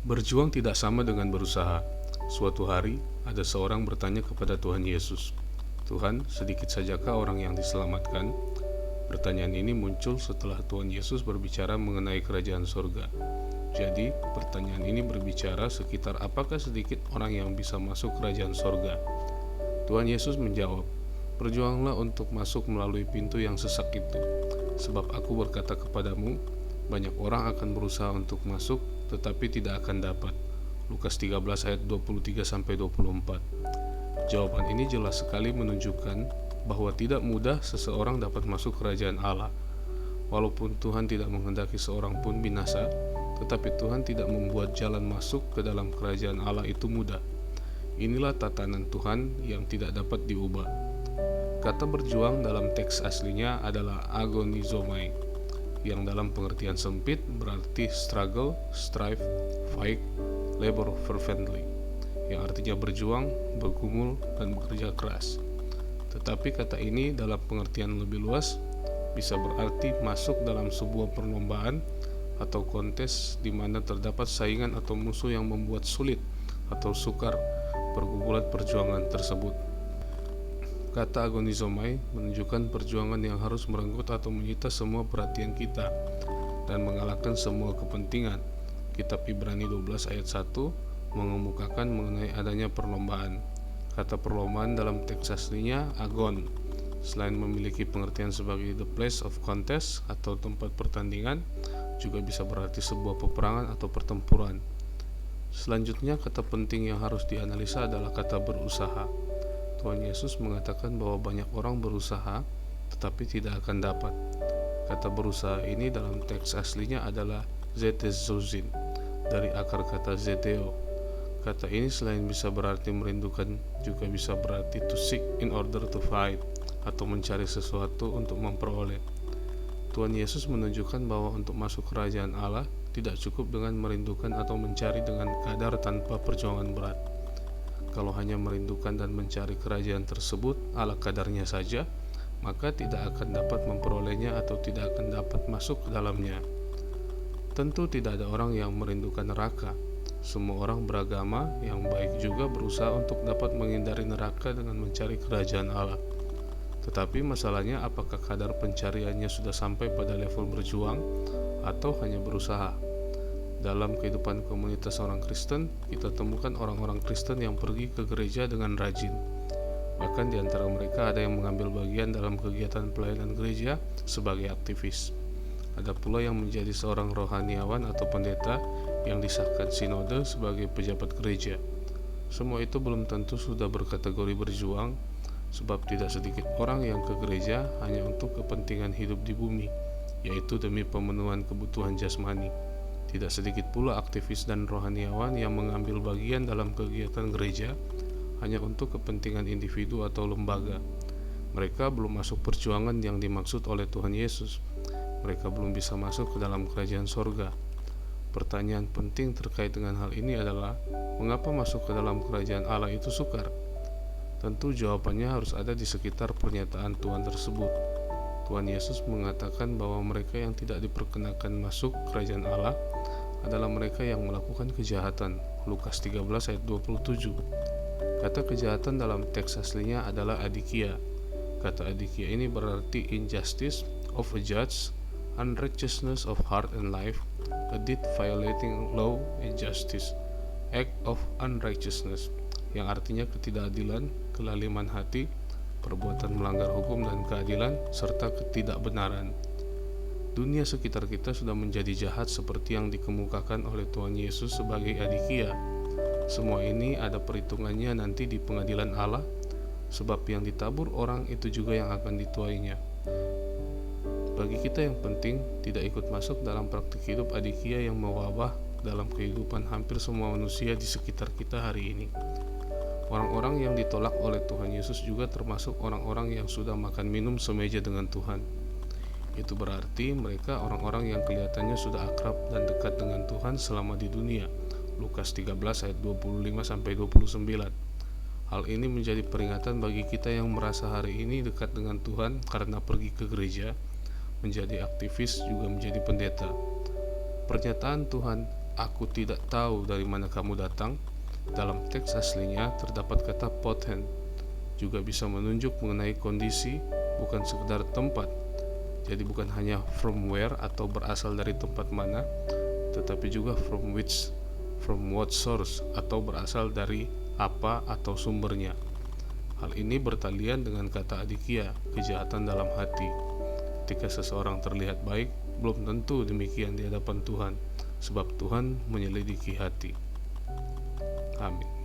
Berjuang tidak sama dengan berusaha. Suatu hari, ada seorang bertanya kepada Tuhan Yesus, "Tuhan, sedikit sajakah orang yang diselamatkan?" Pertanyaan ini muncul setelah Tuhan Yesus berbicara mengenai kerajaan sorga. Jadi, pertanyaan ini berbicara sekitar apakah sedikit orang yang bisa masuk kerajaan sorga. Tuhan Yesus menjawab, "Berjuanglah untuk masuk melalui pintu yang sesak itu. Sebab aku berkata kepadamu, banyak orang akan berusaha untuk masuk, tetapi tidak akan dapat." Lukas 13 ayat 23-24. Jawaban ini jelas sekali menunjukkan bahwa tidak mudah seseorang dapat masuk kerajaan Allah. Walaupun Tuhan tidak menghendaki seorang pun binasa, tetapi Tuhan tidak membuat jalan masuk ke dalam kerajaan Allah itu mudah. Inilah tatanan Tuhan yang tidak dapat diubah. Kata berjuang dalam teks aslinya adalah agonizomai, yang dalam pengertian sempit berarti struggle, strive, fight, labor fervently, yang artinya berjuang, bergumul, dan bekerja keras. Tetapi kata ini dalam pengertian lebih luas bisa berarti masuk dalam sebuah perlombaan atau kontes di mana terdapat saingan atau musuh yang membuat sulit atau sukar pergumulan perjuangan tersebut. Kata agonizomai menunjukkan perjuangan yang harus merenggut atau menyita semua perhatian kita dan mengalahkan semua kepentingan. Kitab Ibrani 12 ayat 1 mengemukakan mengenai adanya perlombaan. Kata perlombaan dalam teks aslinya agon. Selain memiliki pengertian sebagai the place of contest atau tempat pertandingan, juga bisa berarti sebuah peperangan atau pertempuran. Selanjutnya, kata penting yang harus dianalisa adalah kata berusaha. Tuhan Yesus mengatakan bahwa banyak orang berusaha tetapi tidak akan dapat. Kata berusaha ini dalam teks aslinya adalah zetezozin, dari akar kata zeteo. Kata ini selain bisa berarti merindukan, juga bisa berarti to seek in order to fight, atau mencari sesuatu untuk memperoleh. Tuhan Yesus menunjukkan bahwa untuk masuk kerajaan Allah tidak cukup dengan merindukan atau mencari dengan kadar tanpa perjuangan berat. Kalau hanya merindukan dan mencari kerajaan tersebut ala kadarnya saja, maka tidak akan dapat memperolehnya atau tidak akan dapat masuk ke dalamnya. Tentu tidak ada orang yang merindukan neraka. Semua orang beragama yang baik juga berusaha untuk dapat menghindari neraka dengan mencari kerajaan Allah. Tetapi masalahnya, apakah kadar pencariannya sudah sampai pada level berjuang atau hanya berusaha? Dalam kehidupan komunitas orang Kristen, kita temukan orang-orang Kristen yang pergi ke gereja dengan rajin. Bahkan di antara mereka ada yang mengambil bagian dalam kegiatan pelayanan gereja sebagai aktivis. Ada pula yang menjadi seorang rohaniawan atau pendeta yang disahkan sinode sebagai pejabat gereja. Semua itu belum tentu sudah berkategori berjuang, sebab tidak sedikit orang yang ke gereja hanya untuk kepentingan hidup di bumi, yaitu demi pemenuhan kebutuhan jasmani. Tidak sedikit pula aktivis dan rohaniawan yang mengambil bagian dalam kegiatan gereja hanya untuk kepentingan individu atau lembaga. Mereka belum masuk perjuangan yang dimaksud oleh Tuhan Yesus. Mereka belum bisa masuk ke dalam kerajaan sorga. Pertanyaan penting terkait dengan hal ini adalah, mengapa masuk ke dalam kerajaan Allah itu sukar? Tentu jawabannya harus ada di sekitar pernyataan Tuhan tersebut. Tuhan Yesus mengatakan bahwa mereka yang tidak diperkenakan masuk kerajaan Allah adalah mereka yang melakukan kejahatan. Lukas 13 ayat 27. Kata kejahatan dalam teks aslinya adalah adikia. Kata adikia ini berarti injustice of a judge, unrighteousness of heart and life, a deed violating law and justice, act of unrighteousness, yang artinya ketidakadilan, kelaliman hati, perbuatan melanggar hukum dan keadilan, serta ketidakbenaran. Dunia sekitar kita sudah menjadi jahat seperti yang dikemukakan oleh Tuhan Yesus sebagai adikia. Semua ini ada perhitungannya nanti di pengadilan Allah, sebab yang ditabur orang itu juga yang akan dituainya. Bagi kita yang penting tidak ikut masuk dalam praktik hidup adikia yang mewabah dalam kehidupan hampir semua manusia di sekitar kita hari ini. Orang-orang yang ditolak oleh Tuhan Yesus juga termasuk orang-orang yang sudah makan minum semeja dengan Tuhan. Itu berarti mereka orang-orang yang kelihatannya sudah akrab dan dekat dengan Tuhan selama di dunia. Lukas 13 ayat 25-29. Hal ini menjadi peringatan bagi kita yang merasa hari ini dekat dengan Tuhan karena pergi ke gereja, menjadi aktivis, juga menjadi pendeta. Pernyataan Tuhan aku tidak tahu dari mana kamu datang, dalam teks aslinya terdapat kata pothen, juga bisa menunjuk mengenai kondisi, bukan sekedar tempat. Jadi bukan hanya from where atau berasal dari tempat mana, tetapi juga from which, from what source, atau berasal dari apa atau sumbernya. Hal ini bertalian dengan kata adikia, kejahatan dalam hati. Ketika seseorang terlihat baik, belum tentu demikian di hadapan Tuhan, sebab Tuhan menyelidiki hati. Amin.